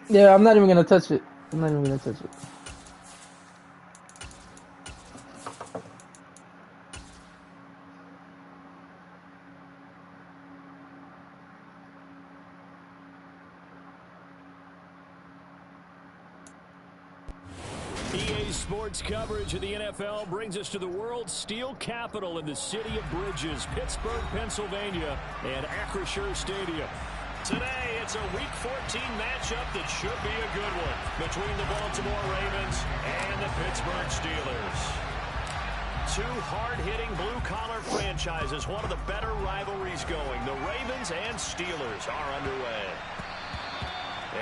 Yeah, I'm not even gonna touch it. I'm not even gonna touch it. EA Sports coverage of the NFL brings us to the world's steel capital in the city of bridges, Pittsburgh, Pennsylvania, and Acrisure Stadium. Today, it's a Week 14 matchup that should be a good one between the Baltimore Ravens and the Pittsburgh Steelers. Two hard-hitting blue-collar franchises, one of the better rivalries going. The Ravens and Steelers are underway.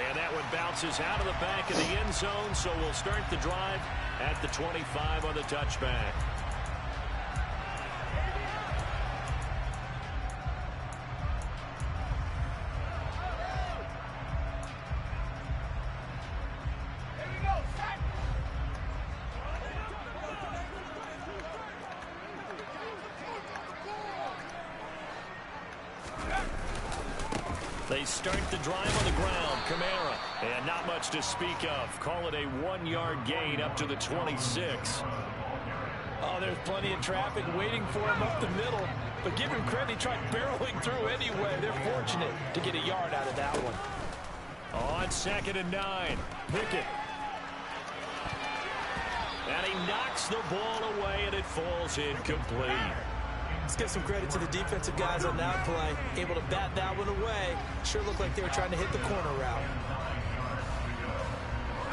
And that one bounces out of the back of the end zone, so we'll start the drive at the 25 on the touchback. They start the drive on the ground. Kamara. And not much to speak of. Call it a 1-yard gain up to the 26. Oh, there's plenty of traffic waiting for him up the middle. But give him credit, he tried barreling through anyway. They're fortunate to get a yard out of that one. On 2nd and 9. Pickett. And he knocks the ball away, and it falls incomplete. Let's give some credit to the defensive guys on that play. Able to bat that one away. Sure looked like they were trying to hit the corner route.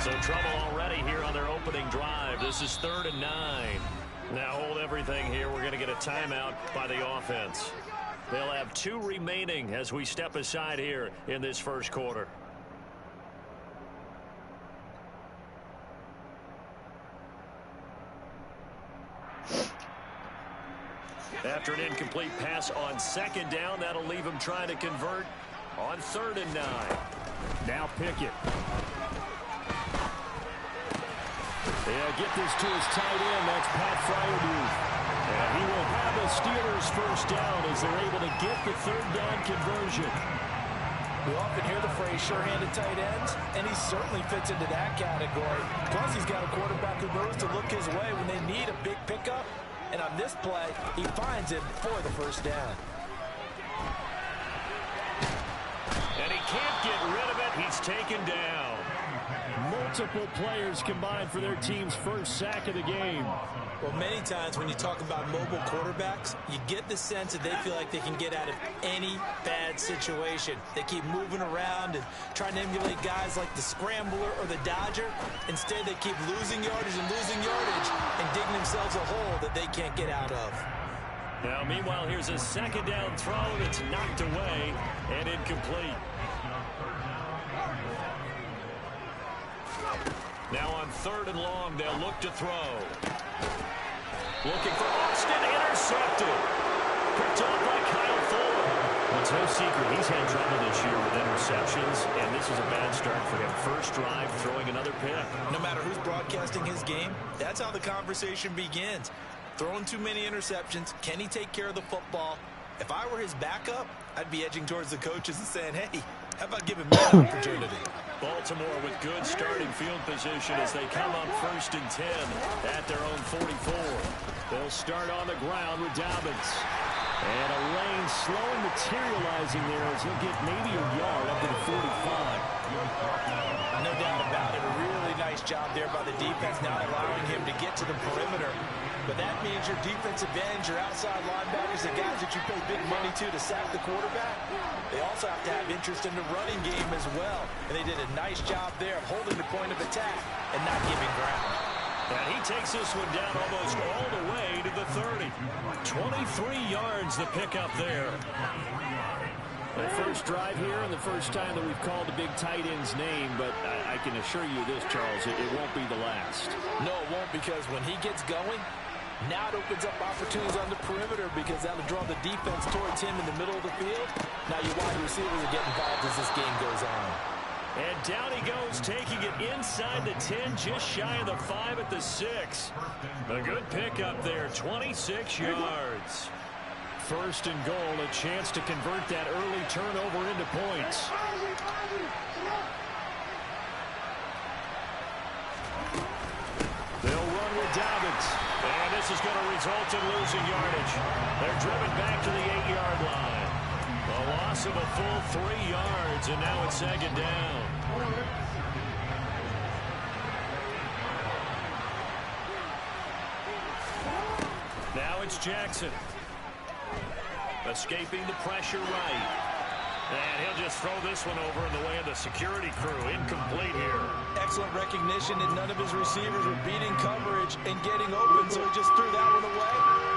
So trouble already here on their opening drive. This is 3rd and 9. Now hold everything here. We're going to get a timeout by the offense. They'll have 2 remaining as we step aside here in this first quarter. After an incomplete pass on 2nd down, that'll leave him trying to convert on 3rd and 9. Now Pickett. Yeah, get this to his tight end. That's Pat Fryermuth. And he will have the Steelers first down as they're able to get the 3rd down conversion. We often hear the phrase sure-handed tight ends, and he certainly fits into that category. Plus, he's got a quarterback who knows to look his way when they need a big pickup. And on this play, he finds it for the first down. And he can't get rid of it. He's taken down. Multiple players combined for their team's first sack of the game. Well, many times when you talk about mobile quarterbacks, you get the sense that they feel like they can get out of any bad situation. They keep moving around and trying to emulate guys like the Scrambler or the Dodger. Instead, they keep losing yardage and digging themselves a hole that they can't get out of. Now, meanwhile, here's a 2nd down throw that's knocked away and incomplete. Now on 3rd and long, they'll look to throw. Looking for Austin, intercepted. Picked off by Kyle Fuller. It's no secret he's had trouble this year with interceptions, and this is a bad start for him. First drive, throwing another pick. No matter who's broadcasting his game, that's how the conversation begins. Throwing too many interceptions, can he take care of the football? If I were his backup, I'd be edging towards the coaches and saying, hey, how about giving me an opportunity? Baltimore with good starting field position as they come up 1st and 10 at their own 44. They'll start on the ground with Dobbins. And a lane slowly materializing there as he'll get maybe a yard up to the 45. No doubt about it. A really nice job there by the defense, not allowing him to get to the perimeter. But that means your defensive ends, your outside linebackers, the guys that you pay big money to sack the quarterback, they also have to have interest in the running game as well. And they did a nice job there of holding the point of attack and not giving ground. And he takes this one down almost all the way to the 30. 23 yards the pickup there. The first drive here and the first time that we've called the big tight end's name, but I can assure you this, Charles, it won't be the last. No, it won't, because when he gets going, now it opens up opportunities on the perimeter because that'll draw the defense towards him in the middle of the field. Now your wide receivers will get involved as this game goes on. And down he goes, taking it inside the 10, just shy of the 5 at the 6. A good pickup there, 26 yards. 1st and goal, a chance to convert that early turnover into points. this is going to result in losing yardage. They're driven back to the 8-yard line. A loss of a full 3 yards, and now it's second down. Now it's Jackson. Escaping the pressure right. And he'll just throw this one over in the way of the security crew. Incomplete here. Excellent recognition, and none of his receivers were beating coverage and getting open, so he just threw that one away.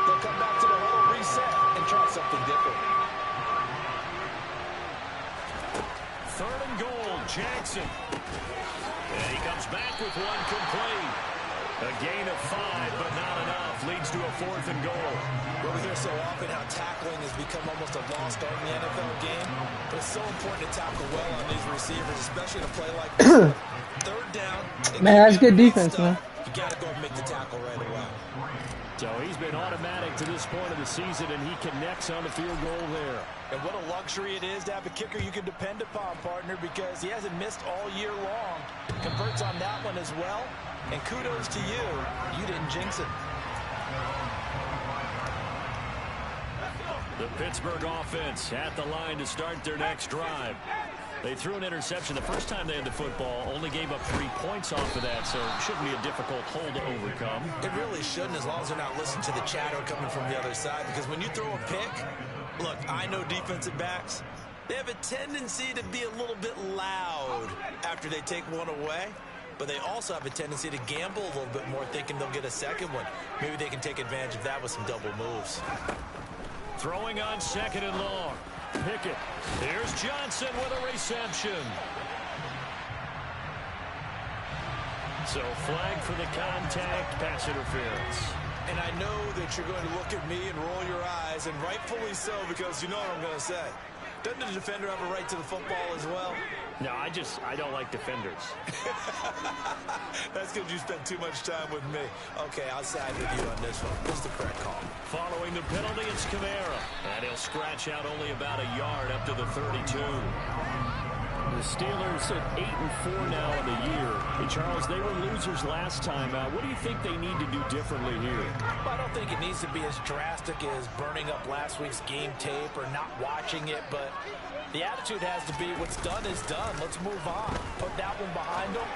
They'll come back to the huddle, reset, and try something different. 3rd and goal, Jackson. And he comes back with one complete. A gain of 5, but not enough. Leads to a 4th and goal. Well, we hear so often how tackling has become almost a lost art in the NFL game. But it's so important to tackle well on these receivers, especially in a play like this. 3rd down. Man, that's good defense, man. You got to go and make the tackle right away. So he's been automatic to this point of the season, and he connects on the field goal there. And what a luxury it is to have a kicker you can depend upon, partner, because he hasn't missed all year long. Converts on that one as well. And kudos to you. You didn't jinx it. The Pittsburgh offense at the line to start their next drive. They threw an interception the first time they had the football, only gave up 3 points off of that, so it shouldn't be a difficult hole to overcome. It really shouldn't, as long as they're not listening to the chatter coming from the other side, because when you throw a pick, look, I know defensive backs, they have a tendency to be a little bit loud after they take one away. But they also have a tendency to gamble a little bit more, thinking they'll get a second one. Maybe they can take advantage of that with some double moves. Throwing on 2nd and long. Pickett. Here's Johnson with a reception. So flag for the contact, pass interference. And I know that you're going to look at me and roll your eyes, and rightfully so, because you know what I'm going to say. Doesn't the defender have a right to the football as well? No, I don't like defenders. That's because you spent too much time with me. Okay, I'll side with you on this one. What's the correct call? Following the penalty, it's Kamara. And he'll scratch out only about a yard up to the 32. The Steelers at 8-4 now in the year. Hey, Charles, they were losers last time. What do you think they need to do differently here? Well, I don't think it needs to be as drastic as burning up last week's game tape or not watching it, but the attitude has to be what's done is done. Let's move on. Put that one behind them,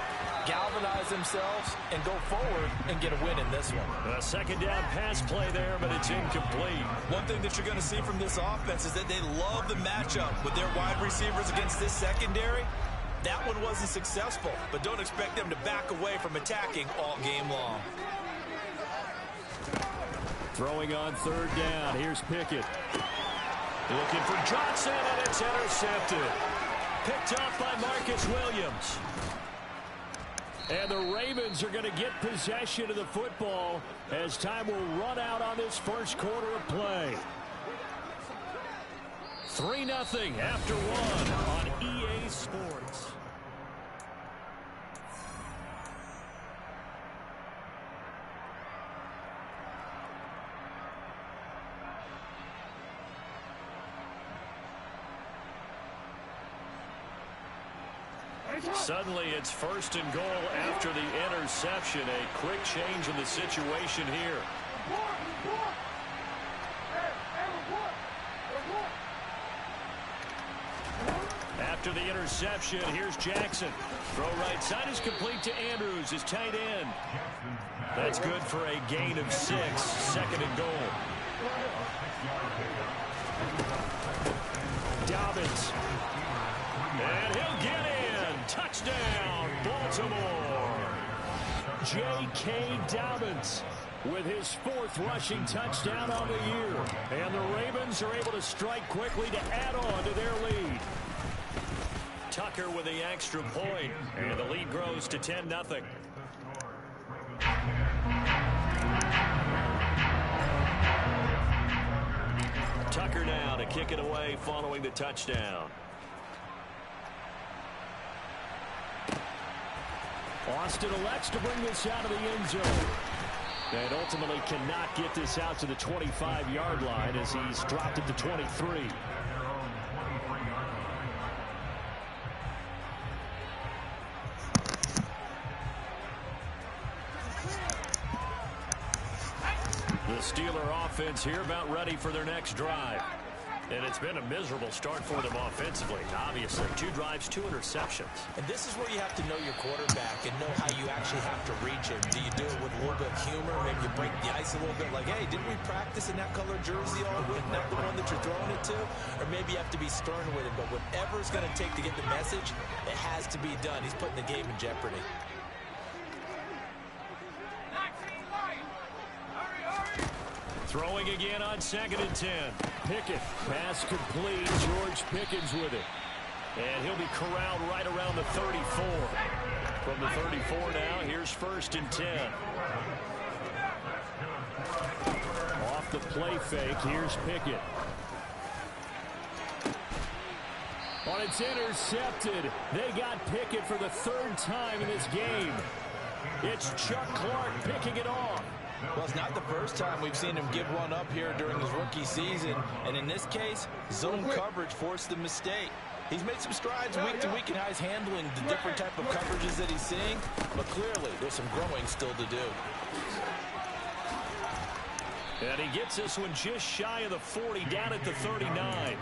galvanize themselves, and go forward and get a win in this one. A 2nd down pass play there, but it's incomplete. One thing that you're going to see from this offense is that they love the matchup with their wide receivers against this secondary. That one wasn't successful, but don't expect them to back away from attacking all game long. Throwing on 3rd down. Here's Pickett. Looking for Johnson, and it's intercepted. Picked up by Marcus Williams. And the Ravens are going to get possession of the football as time will run out on this first quarter of play. 3-0 after 1 on EA Sports. Suddenly it's 1st and goal after the interception. A quick change in the situation here. After the interception, here's Jackson. Throw right side is complete to Andrews, his tight end. That's good for a gain of 6. 2nd and goal. Dobbins. And he'll get in. Touchdown, Baltimore. J.K. Dobbins with his 4th rushing touchdown on the year. And the Ravens are able to strike quickly to add on to their lead. Tucker with the extra point, and the lead grows to 10-0. Tucker now to kick it away following the touchdown. Austin elects to bring this out of the end zone. And ultimately cannot get this out to the 25-yard line as he's dropped it to 23. The Steeler offense here about ready for their next drive. And it's been a miserable start for them offensively. Obviously, 2 drives, 2 interceptions. And this is where you have to know your quarterback and know how you actually have to reach him. Do you do it with a little bit of humor? Maybe you break the ice a little bit like, hey, didn't we practice in that color jersey all week, not the one that you're throwing it to? Or maybe you have to be stern with it. But whatever it's going to take to get the message, it has to be done. He's putting the game in jeopardy. Throwing again on 2nd and 10. Pickett, pass complete. George Pickens with it. And he'll be corralled right around the 34. From the 34 now, here's 1st and 10. Off the play fake, here's Pickett. Oh, it's intercepted. They got Pickett for the 3rd time in this game. It's Chuck Clark picking it off. Well, it's not the first time we've seen him give one up here during his rookie season. And in this case, zone coverage forced the mistake. He's made some strides week to week in how he's handling the different type of coverages that he's seeing. But clearly, there's some growing still to do. And he gets this one just shy of the 40, down at the 39.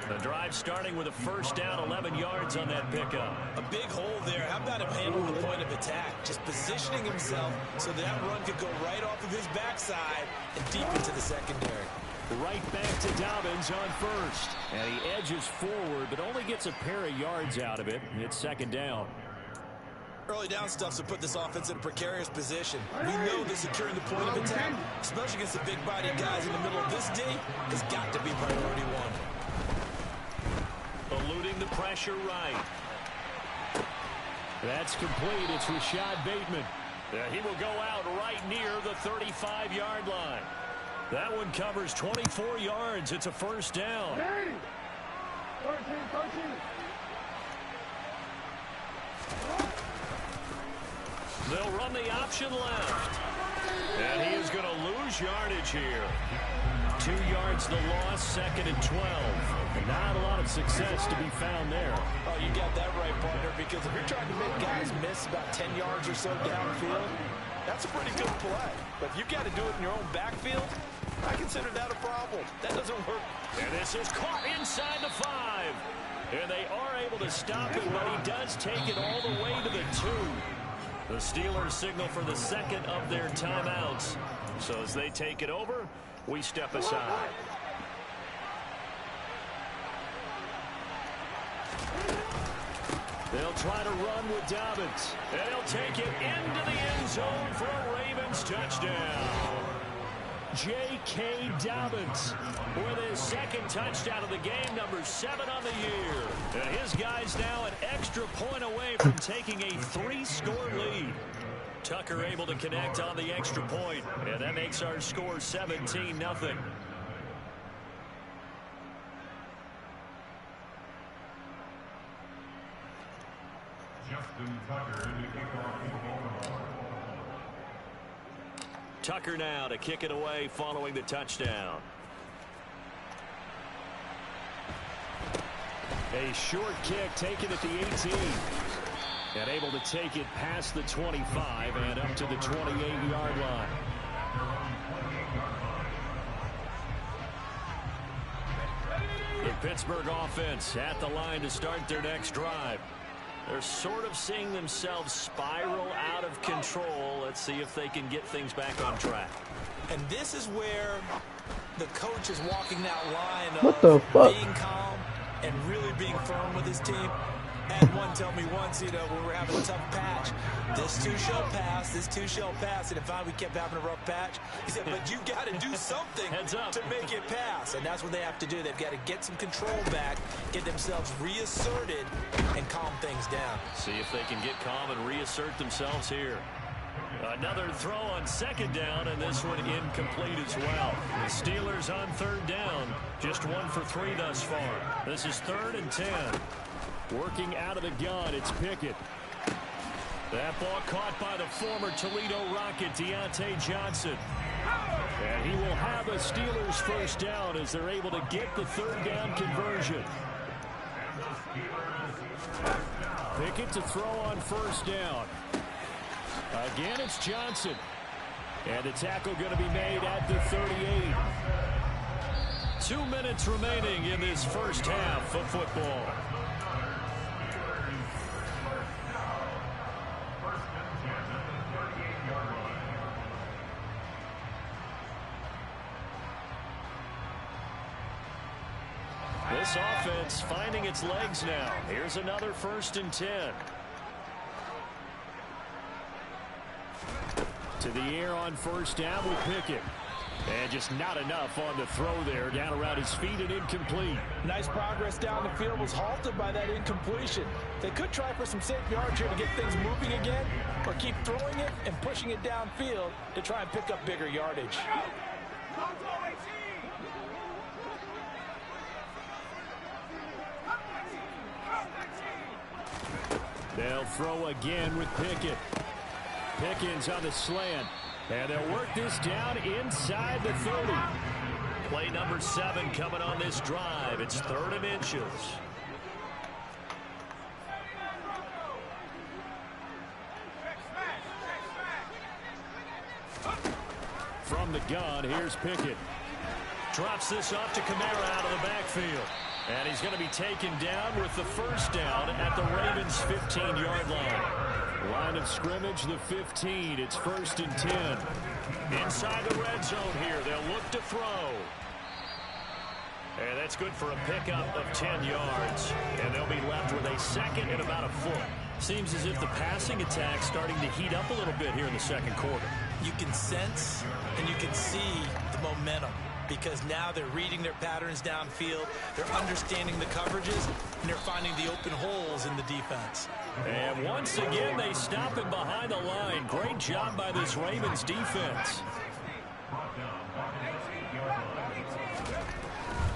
The drive starting with a 1st down, 11 yards on that pickup. A big hole there. How about him handling the point of attack? Just positioning himself so that run could go right off of his backside and deep into the secondary. Right back to Dobbins on 1st. And he edges forward, but only gets a pair of yards out of it. It's 2nd down. Early down stuff to put this offense in a precarious position. We know that securing the point of attack, especially against the big-bodied guys in the middle of this D, has got to be priority 1. Eluding the pressure right. That's complete. It's Rashad Bateman. He will go out right near the 35-yard line. That one covers 24 yards. It's a 1st down. 13. They'll run the option left. And he is going to lose yardage here. 2 yards the loss, 2nd and 12. Not a lot of success to be found there. Oh, you got that right, partner, because if you're trying to make guys miss about 10 yards or so downfield, that's a pretty good play. But if you've got to do it in your own backfield, I consider that a problem. That doesn't work. And this is caught inside the 5. And they are able to stop it, but he does take it all the way to the 2. The Steelers signal for the 2nd of their timeouts. So as they take it over, we step aside. They'll try to run with Dobbins. And he'll take it into the end zone for a Ravens touchdown. J.K. Dobbins with his 2nd touchdown of the game, number 7 on the year. And his guy's now an extra point away from taking a 3-score lead. Tucker able to connect on the extra point, and that makes our score 17-0. Tucker now to kick it away following the touchdown. A short kick taken at the 18. And able to take it past the 25 and up to the 28-yard line. The Pittsburgh offense at the line to start their next drive. They're sort of seeing themselves spiral out of control. Let's see if they can get things back on track. And this is where the coach is walking that line What the fuck? being calm and really being firm with his team. And one told me once, you know, when we're having a tough patch, this too shall pass, this too shall pass. And if we kept having a rough patch, he said, but you got to do something to make it pass. And that's what they have to do. They've got to get some control back, get themselves reasserted, and calm things down. See if they can get calm and reassert themselves here. Another throw on 2nd down, and this one incomplete as well. The Steelers on 3rd down, just 1 for 3 thus far. This is 3rd and 10. Working out of the gun, it's Pickett. That ball caught by the former Toledo Rocket, Deontay Johnson. And he will have a Steelers 1st down as they're able to get the 3rd down conversion. Pickett to throw on 1st down. Again, it's Johnson. And the tackle going to be made at the 2 minutes remaining in this first half of football. This offense finding its legs now. Here's another 1st and 10. To the air on 1st down with Pickett. And just not enough on the throw there. Down around his feet and incomplete. Nice progress down the field was halted by that incompletion. They could try for some safe yards here to get things moving again, or keep throwing it and pushing it downfield to try and pick up bigger yardage. They'll throw again with Pickett. Pickens on the slant. And they'll work this down inside the 30. Play number 7 coming on this drive. It's 3rd and inches. From the gun, here's Pickett. Drops this off to Kamara out of the backfield. And he's going to be taken down with the 1st down at the Ravens' 15-yard line. Line of scrimmage, the 15. It's 1st and 10. Inside the red zone here. They'll look to throw. And that's good for a pickup of 10 yards. And they'll be left with a 2nd and about a foot. Seems as if the passing attack's starting to heat up a little bit here in the 2nd quarter. You can sense and you can see the momentum, because now they're reading their patterns downfield, they're understanding the coverages, and they're finding the open holes in the defense. And once again, they stop him behind the line. Great job by this Ravens defense.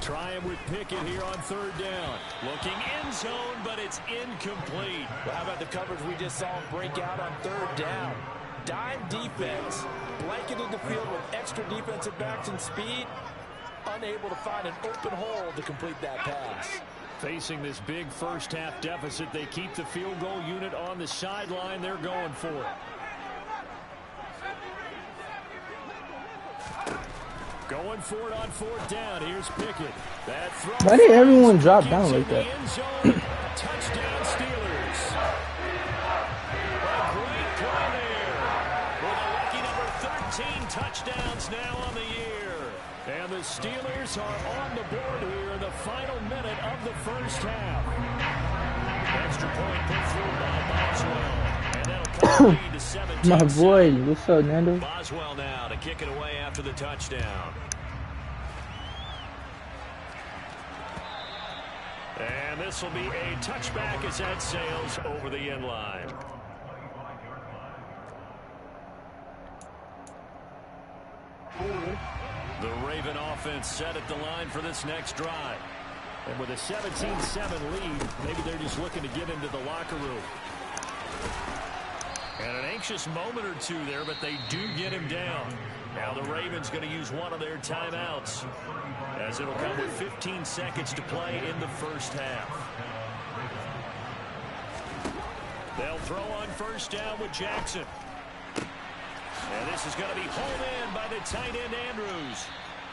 Trying with Pickett here on 3rd down. Looking end zone, but it's incomplete. Well, how about the coverage we just saw him break out on 3rd down? Dime defense, blanketed the field with extra defensive backs and speed, unable to find an open hole to complete that pass. Facing this big first half deficit, they keep the field goal unit on the sideline. They're going for it. Going for it on 4th down. Here's Pickett. That throw. Why did everyone drop down like that? Touchdown Steelers. A great play there. With a lucky number 13 touchdowns now on the year. And the Steelers are on the board here in the final minute of the first half. Extra point put through by Boswell. And that'll cut the lead to 17. My boy, what's up, Nando? Boswell now to kick it away after the touchdown. And this will be a touchback as that sails over the end line. The Raven offense set at the line for this next drive. And with a 17-7 lead, maybe they're just looking to get into the locker room. And an anxious moment or two there, but they do get him down. Now the Ravens going to use one of their timeouts, as it'll come with 15 seconds to play in the first half. They'll throw on 1st down with Jackson. And this is going to be hauled in by the tight end Andrews.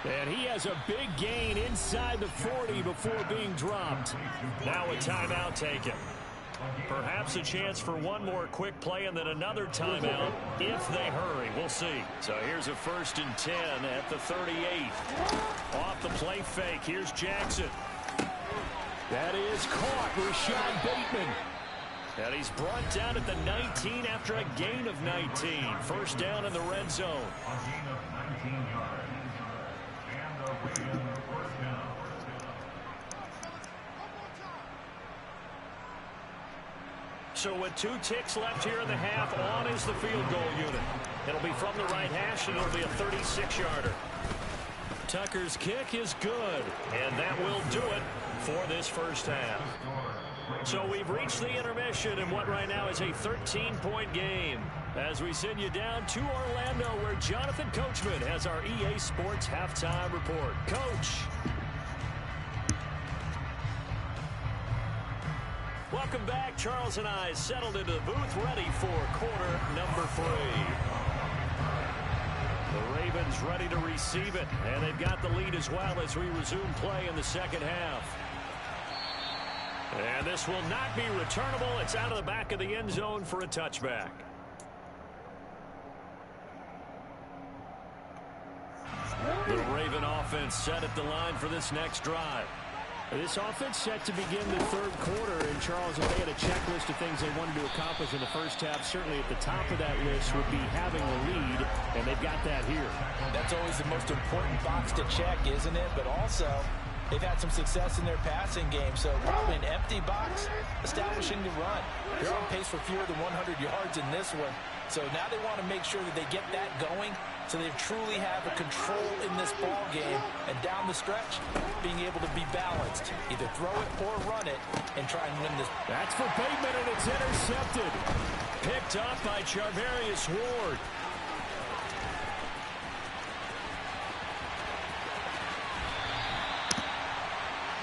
And he has a big gain inside the 40 before being dropped. Now a timeout taken. Perhaps a chance for one more quick play and then another timeout if they hurry. We'll see. So here's a 1st and 10 at the 38. Off the play fake. Here's Jackson. That is caught. Rashad Bateman. And he's brought down at the 19 after a gain of 19. 1st down in the red zone. So with 2 ticks left here in the half, on is the field goal unit. It'll be from the right hash, and it'll be a 36-yarder. Tucker's kick is good, and that will do it for this first half. So we've reached the intermission in what right now is a 13-point game, as we send you down to Orlando, where Jonathan Coachman has our EA Sports halftime report. Coach. Welcome back. Charles and I settled into the booth, ready for quarter number 3. The Ravens Ravens ready to receive it, and they've got the lead as well as we resume play in the second half. And this will not be returnable. It's out of the back of the end zone for a touchback. The Raven offense set at the line for this next drive. This offense set to begin the third quarter. And, Charles, if they had a checklist of things they wanted to accomplish in the first half, certainly at the top of that list would be having a lead, and they've got that here. That's always the most important box to check, isn't it? But also, they've had some success in their passing game, so probably an empty box, establishing the run. They're on pace for fewer than 100 yards in this one. So now they want to make sure that they get that going so they truly have a control in this ball game. And down the stretch, being able to be balanced. Either throw it or run it and try and win this. That's for Bateman, and it's intercepted. Picked up by Charvarius Ward.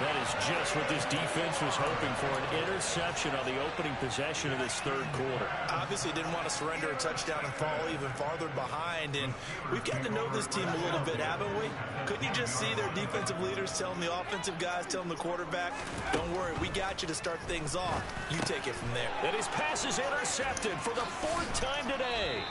That is just what this defense was hoping for, an interception on the opening possession of this third quarter. Obviously didn't want to surrender a touchdown and fall even farther behind, and we've gotten to know this team a little bit, haven't we? Couldn't you just see their defensive leaders telling the offensive guys, telling the quarterback, don't worry, we got you to start things off. You take it from there. And his pass is intercepted for the fourth time today.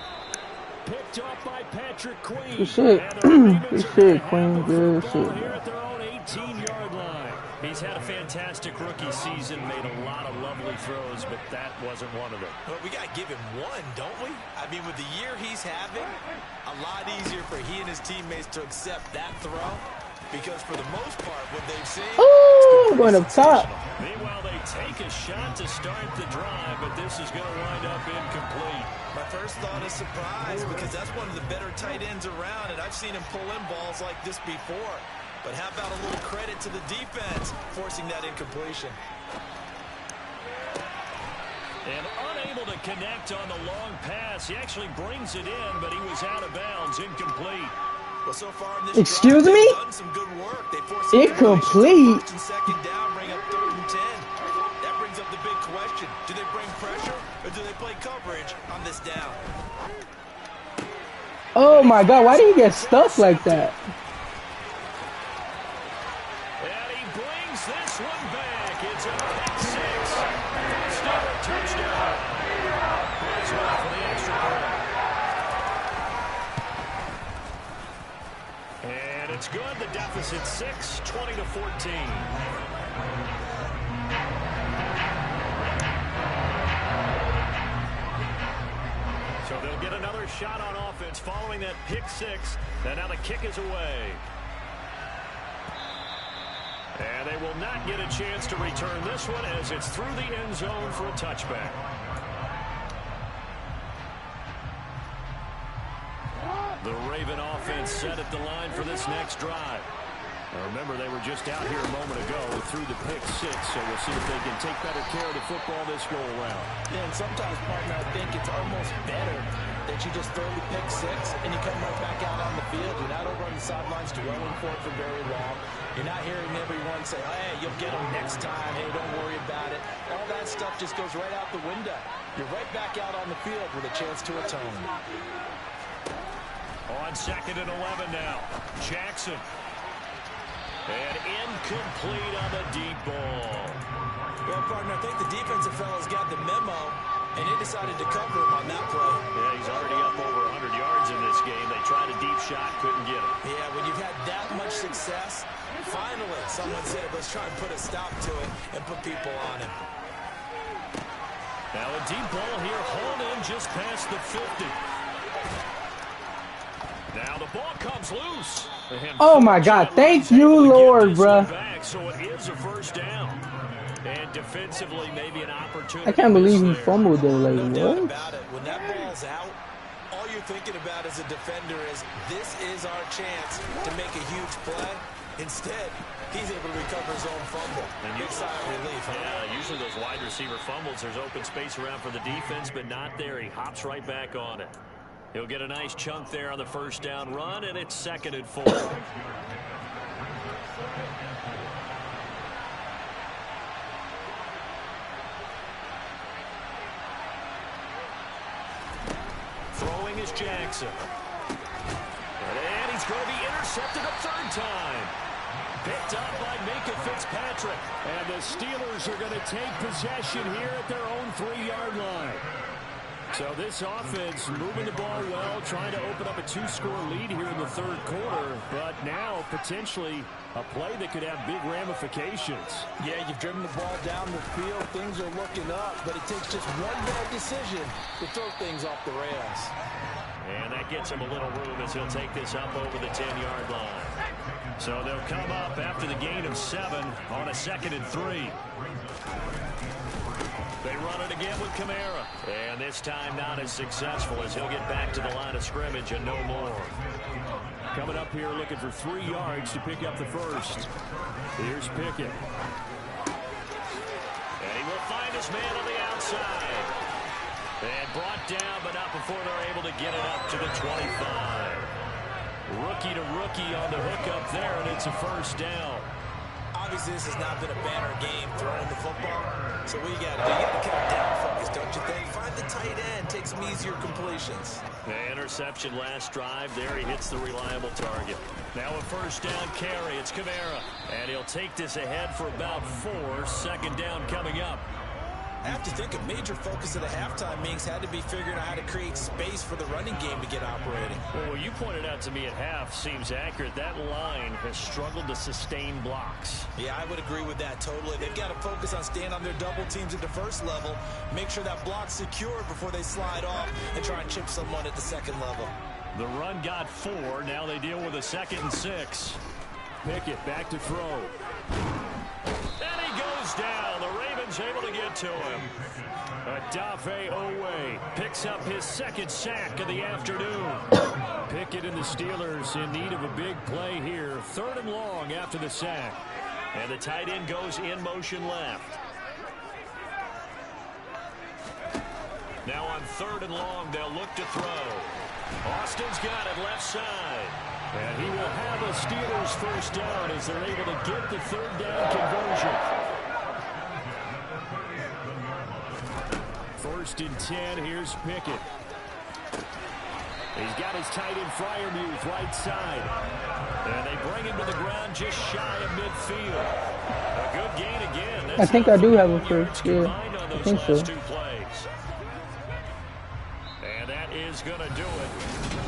Picked off by Patrick Queen. Good shit. Good shit, Queen. Good shit. Here at their own 18-yard line. He's had a fantastic rookie season, made a lot of lovely throws, but that wasn't one of them. Well, we got to give him one, don't we? I mean, with the year he's having, a lot easier for he and his teammates to accept that throw, because for the most part, what they've seen... Oh, going up top. Meanwhile, they take a shot to start the drive, but this is going to wind up incomplete. My first thought is surprise, because that's one of the better tight ends around, and I've seen him pull in balls like this before. But how about a little credit to the defense forcing that incompletion? And unable to connect on the long pass. He actually brings it in, but he was out of bounds, incomplete. Well, so far in this Excuse drive, me? done some good work. They forced Incomplete. first and second down, bring up 3rd and 10. That brings up the big question. Do they bring pressure or do they play coverage on this down? Oh my God, why did he get stuck like that? This one back. It's a pick six. Still a touchdown. As well for the extra point. And it's good. The deficit 6, 20-14. So they'll get another shot on offense following that pick six. And now the kick is away. And they will not get a chance to return this one as it's through the end zone for a touchback. The Raven offense set at the line for this next drive. Now remember, they were just out here a moment ago through the pick six, so we'll see if they can take better care of the football this go around. Yeah, and sometimes, partner, I think it's almost better that you just throw the pick six and you come right back out on the field. You're not over on the sidelines dwelling for it for very long. You're not hearing everyone say, hey, you'll get them next time. Hey, don't worry about it. All that stuff just goes right out the window. You're right back out on the field with a chance to atone. On 2nd and 11 now. Jackson. And incomplete on the deep ball. Well, partner, I think the defensive fellas got the memo, and they decided to cover him on that play. Yeah, he's already up over 100 yards in this game. They tried a deep shot, couldn't get it. Yeah, when you've had that much success, finally someone said, let's try and put a stop to it and put people on him. Now a deep ball here, hauled in just past the 50. Now the ball comes loose. Oh my God, thank you, Lord, bruh. So it is a first down. And defensively, maybe an opportunity. I can't believe he fumbled there, like, what? About it. When that ball's out, all you're thinking about as a defender is, this is our chance to make a huge play. Instead, he's able to recover his own fumble. And big sigh of relief. Yeah, usually those wide receiver fumbles, there's open space around for the defense, but not there. He hops right back on it. He'll get a nice chunk there on the first down run, and it's 2nd and 4. Throwing is Jackson. And he's going to be intercepted a third time. Picked up by Minka Fitzpatrick. And the Steelers are going to take possession here at their own 3-yard line. So this offense moving the ball well, trying to open up a 2-score lead here in the third quarter. But now potentially a play that could have big ramifications. Yeah, you've driven the ball down the field. Things are looking up, but it takes just one bad decision to throw things off the rails. And that gets him a little room as he'll take this up over the 10-yard line. So they'll come up after the gain of 7 on a 2nd and 3. They run it again with Kamara. And this time not as successful as he'll get back to the line of scrimmage and no more. Coming up here looking for 3 yards to pick up the first. Here's Pickett. And he will find his man on the outside. And brought down, but not before they're able to get it up to the 25. Rookie to rookie on the hook up there, and it's a first down. Obviously, this has not been a banner game throwing the football. So what you got to do? You got to kind of down focus, don't you think? Find the tight end, take some easier completions. The interception last drive. There he hits the reliable target. Now a first down carry. It's Kamara. And he'll take this ahead for about 4. 2nd down coming up. I have to think a major focus of the halftime meetings had to be figuring out how to create space for the running game to get operating. Well, what you pointed out to me at half seems accurate. That line has struggled to sustain blocks. Yeah, I would agree with that totally. They've got to focus on staying on their double teams at the first level, make sure that block's secured before they slide off and try and chip someone at the second level. The run got 4. Now they deal with a 2nd and 6. Pickett back to throw. And he goes down. The Ravens able to get to him. Odafe Owe picks up his 2nd sack of the afternoon. Pickett and the Steelers in need of a big play here. 3rd and long after the sack. And the tight end goes in motion left. Now on 3rd and long, they'll look to throw. Austin's got it left side. And he will have a Steelers first down as they're able to get the 3rd down conversion. 1st and 10. Here's Pickett. He's got his tight end Freiermuth right side. And they bring him to the ground just shy of midfield. A good gain again. That's I think I do have a first. Yeah, I think so. 2 plays. And that is going to do it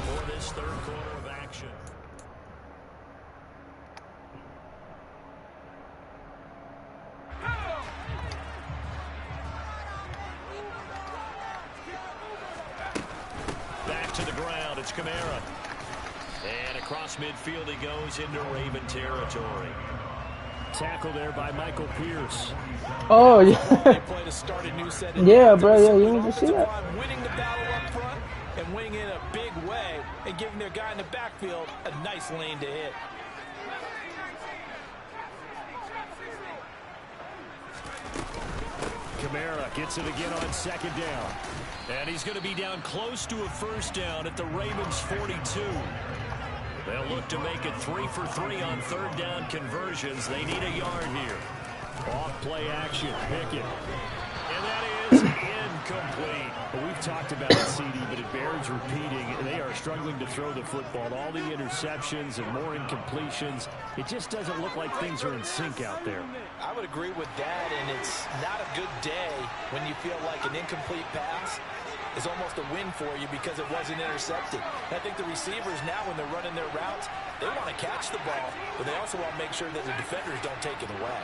for this 3rd quarter of action. Back to the ground, it's Kamara. And across midfield he goes into Raven territory. Tackle there by Michael Pierce. Oh, yeah. Yeah, bro, yeah, you didn't see that? Winning the battle up front and winning in a big way and giving their guy in the backfield a nice lane to hit. Kamara gets it again on 2nd down. And he's going to be down close to a first down at the Ravens 42. They'll look to make it 3 for 3 on 3rd down conversions. They need a yard here. Off play action, Pickett. And that is incomplete. Well, we've talked about it, CD, but it bears repeating. They are struggling to throw the football. All the interceptions and more incompletions. It just doesn't look like things are in sync out there. I would agree with that, and it's not a good day when you feel like an incomplete pass is almost a win for you because it wasn't intercepted. I think the receivers now, when they're running their routes, they want to catch the ball, but they also want to make sure that the defenders don't take it away.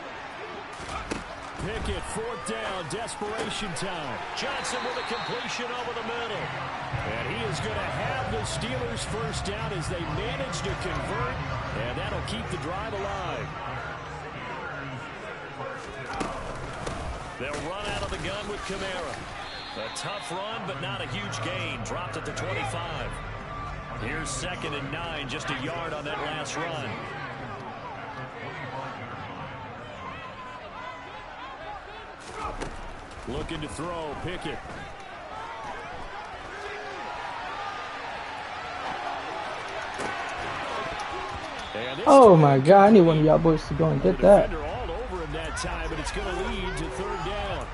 Pickett, 4th down, desperation time. Johnson with a completion over the middle. And he is going to have the Steelers first down as they manage to convert, and that'll keep the drive alive. They'll run out of the gun with Kamara. A tough run, but not a huge gain. Dropped at the 25. Here's 2nd and 9, just a yard on that last run. Looking to throw, Pickett. Oh my God, I need one of y'all boys to go and get that. All over him that time, but it's going to lead to 3rd down.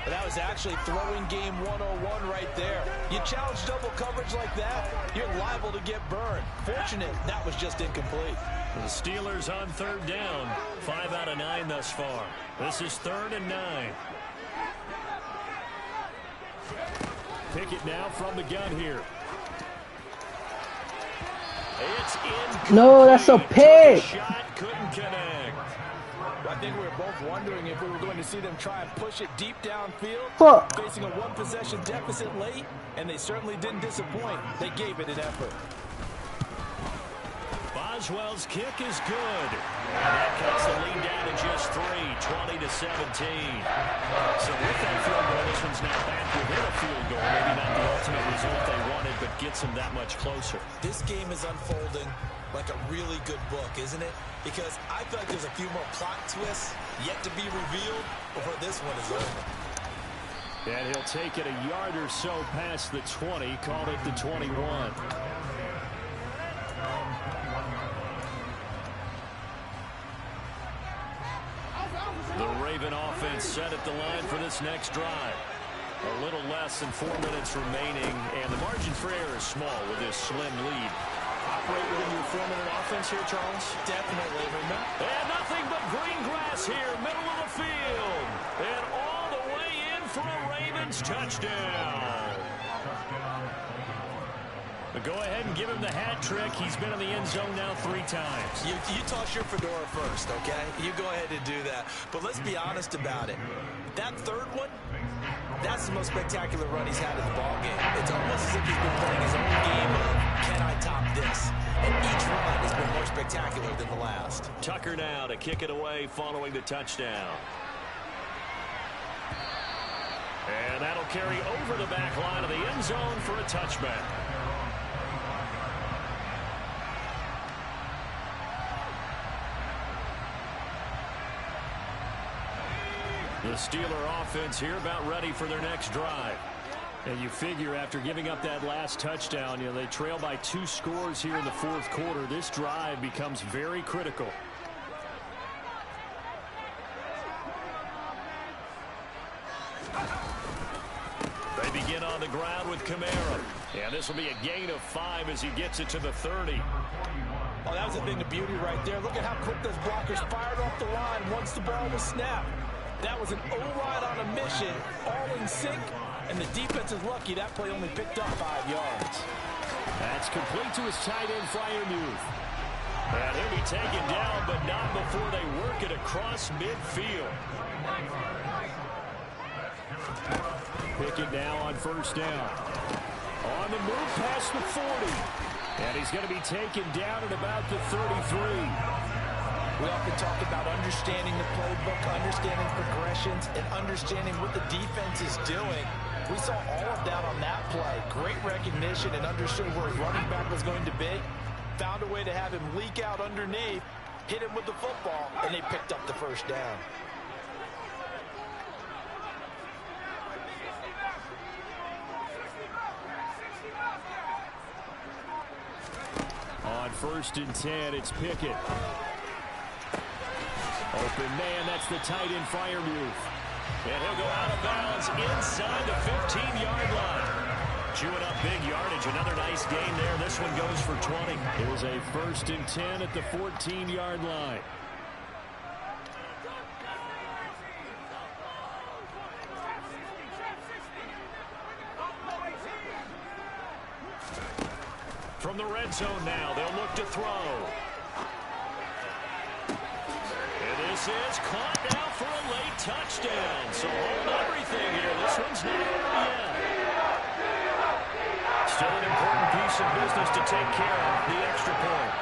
But that was actually throwing game 101 right there. You challenge double coverage like that, you're liable to get burned. Fortunate that was just incomplete. The Steelers on third down. 5 out of 9 thus far. This is 3rd and 9. Pickett now from the gun here. It's in. No, that's a pick. Shot couldn't connect. I think we were both wondering if we were going to see them try and push it deep downfield, Fuck. facing a one-possession deficit late, and they certainly didn't disappoint. They gave it an effort. Boswell's kick is good. And that cuts the lead down to just 3, 20-17. So with that field goal, this one's now back within a field goal. Maybe not the ultimate result they wanted, but gets them that much closer. This game is unfolding like a really good book, isn't it? Because I feel like there's a few more plot twists yet to be revealed before this one is over. And he'll take it a yard or so past the 20, called it the 21. The Raven offense set at the line for this next drive. A little less than 4 minutes remaining, and the margin for error is small with this slim lead. Operate within your 4-minute offense here, Charles? Definitely, remember? And nothing but green grass here, middle of the field. And all the way in for a Ravens touchdown. But go ahead and give him the hat trick. He's been in the end zone now 3 times. You toss your fedora first, okay? You go ahead and do that. But let's be honest about it. That third one, that's the most spectacular run he's had in the ballgame. It's almost as if he's been playing his own game of, can I top this? And each run has been more spectacular than the last. Tucker now to kick it away following the touchdown. And that'll carry over the back line of the end zone for a touchback. The Steeler offense here about ready for their next drive. And you figure after giving up that last touchdown, they trail by 2 scores here in the 4th quarter. This drive becomes very critical. They begin on the ground with Kamara. And this will be a gain of 5 as he gets it to the 30. Oh, that was a thing of beauty right there. Look at how quick those blockers fired off the line once the ball was snapped. That was an O-line on a mission, all in sync, and the defense is lucky that play only picked up 5 yards. That's complete to his tight end Freiermuth. And he'll be taken down, but not before they work it across midfield. Pickett now on 1st down. On the move past the 40. And he's going to be taken down at about the 33. We often talk about understanding the playbook, understanding progressions, and understanding what the defense is doing. We saw all of that on that play. Great recognition and understood where his running back was going to be. Found a way to have him leak out underneath, hit him with the football, and they picked up the 1st down. On 1st and 10, it's Pickett. Open man, that's the tight end Freiermuth. And he'll go out of bounds inside the 15-yard line. Chewing up big yardage. Another nice gain there. This one goes for 20. It was a 1st and 10 at the 14-yard line. From the red zone now, they'll look to throw. And this is caught now for a late touchdown. So hold everything here. This one's not over yet. Still an important piece of business to take care of, the extra point.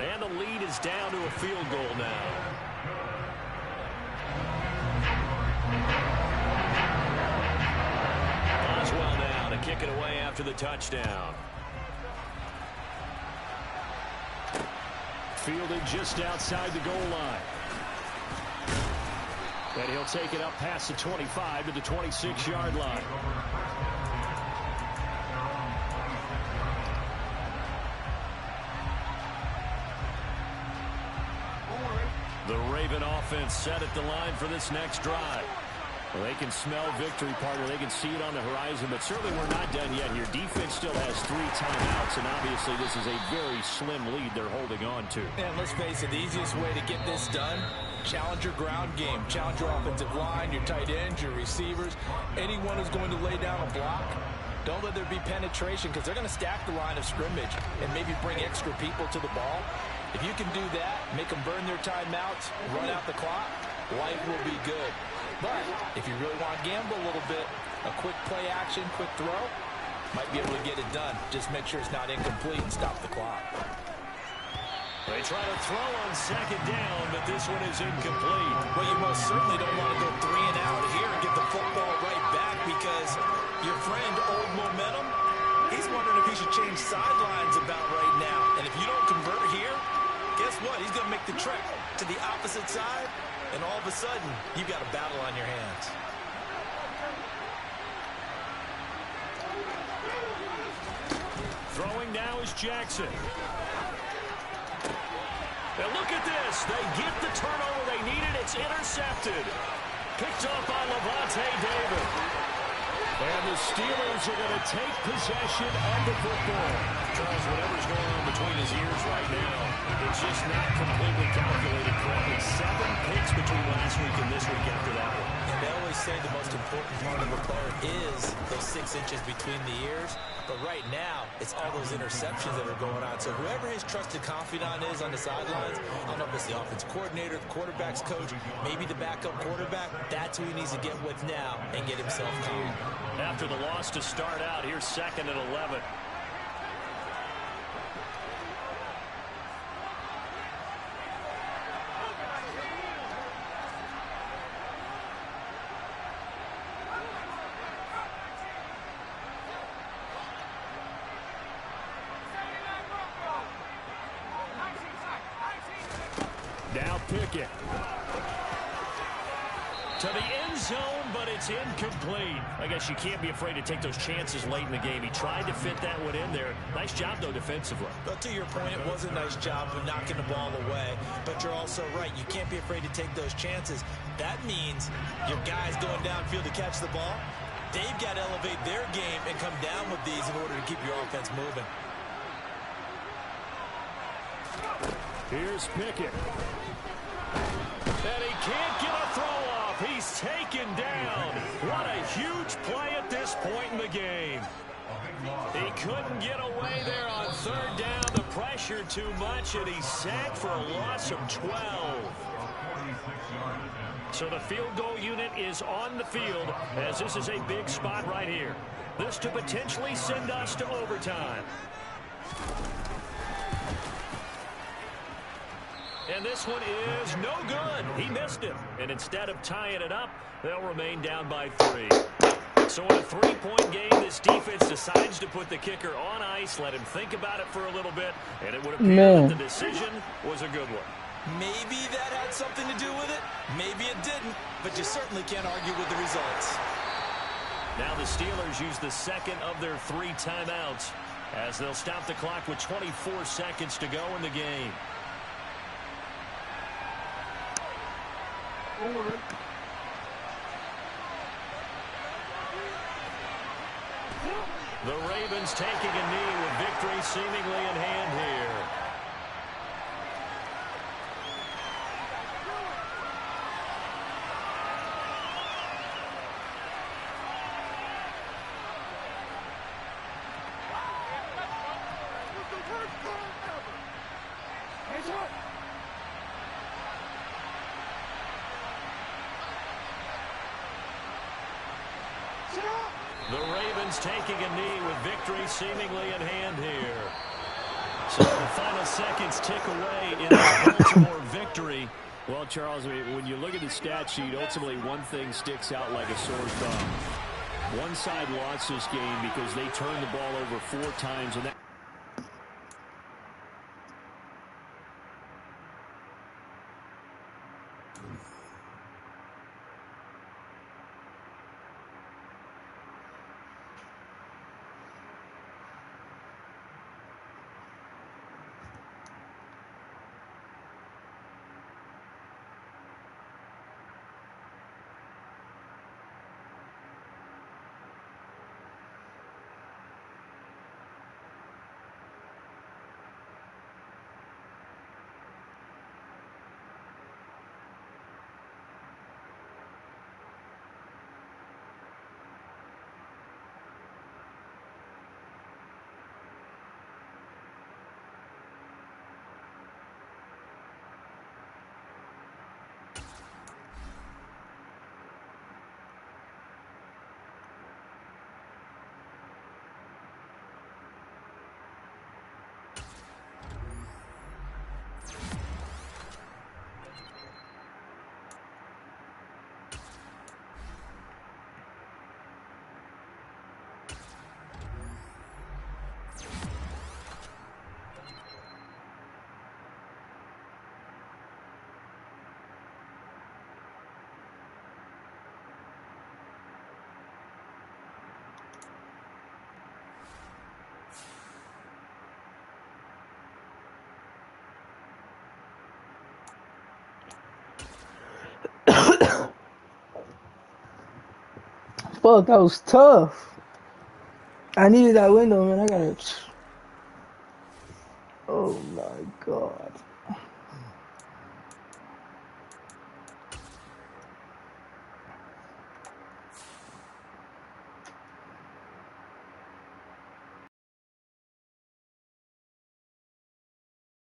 And the lead is down to a field goal now. Boswell now to kick it away after the touchdown. Fielded just outside the goal line. And he'll take it up past the 25 to the 26-yard line. The Raven offense set at the line for this next drive. Well, they can smell victory, partner. They can see it on the horizon, but certainly we're not done yet here. Defense still has 3 timeouts, and obviously this is a very slim lead they're holding on to. And let's face it, the easiest way to get this done, challenge your ground game. Challenge your offensive line, your tight ends, your receivers, anyone who's going to lay down a block. Don't let there be penetration because they're going to stack the line of scrimmage and maybe bring extra people to the ball. If you can do that, make them burn their timeouts, run out the clock, life will be good. But if you really want to gamble a little bit, a quick play action, quick throw, might be able to get it done. Just make sure it's not incomplete and stop the clock. They try to throw on second down, but this one is incomplete. Well, you most certainly don't want to go 3 and out here and get the football right back because your friend, Old Momentum, he's wondering if he should change sidelines about right now. And if you don't convert here, guess what? He's going to make the trek to the opposite side, and all of a sudden, you've got a battle on your hands. Throwing now is Jackson. Now look at this. They get the turnover they needed. It's intercepted. Picked up by Levante David. And the Steelers are going to take possession of the football. Charles, whatever's going on between his ears right now, it's just not completely calculated correctly. 7 picks between last week and this week after that one. And they always say the most important part of a player is those 6 inches between the ears. But right now, it's all those interceptions that are going on. So whoever his trusted confidant is on the sidelines, I don't know if it's the offense coordinator, the quarterback's coach, maybe the backup quarterback, that's who he needs to get with now and get himself calm. After the loss to start out, here's 2nd and 11. Now Pickett. To the end zone, but it's incomplete. I guess you can't be afraid to take those chances late in the game. He tried to fit that one in there. Nice job, though, defensively. But to your point, it was a nice job of knocking the ball away. But you're also right. You can't be afraid to take those chances. That means your guys going downfield to catch the ball, they've got to elevate their game and come down with these in order to keep your offense moving. Here's Pickett. And he can't get a throw off. He's taken down. What a huge play at this point in the game. He couldn't get away there on 3rd down. The pressure too much, and he's sacked for a loss of 12. So the field goal unit is on the field as this is a big spot right here. This to potentially send us to overtime. And this one is no good. He missed it. And instead of tying it up, they'll remain down by 3. So in a 3-point game, this defense decides to put the kicker on ice, let him think about it for a little bit, and it would appear that the decision was a good one. Maybe that had something to do with it. Maybe it didn't. But you certainly can't argue with the results. Now the Steelers use the 2nd of their 3 timeouts as they'll stop the clock with 24 seconds to go in the game. The Ravens taking a knee with victory seemingly in hand here. The Ravens taking a knee with victory seemingly in hand here. So the final seconds tick away in the Baltimore victory. Well, Charles, when you look at the stat sheet, ultimately one thing sticks out like a sore thumb. One side lost this game because they turned the ball over 4 times, and that fuck, that was tough. I needed that window, man. I gotta. Oh my god.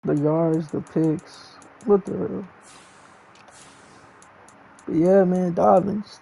The yards, the picks. What the hell? But yeah, man, Dobbins.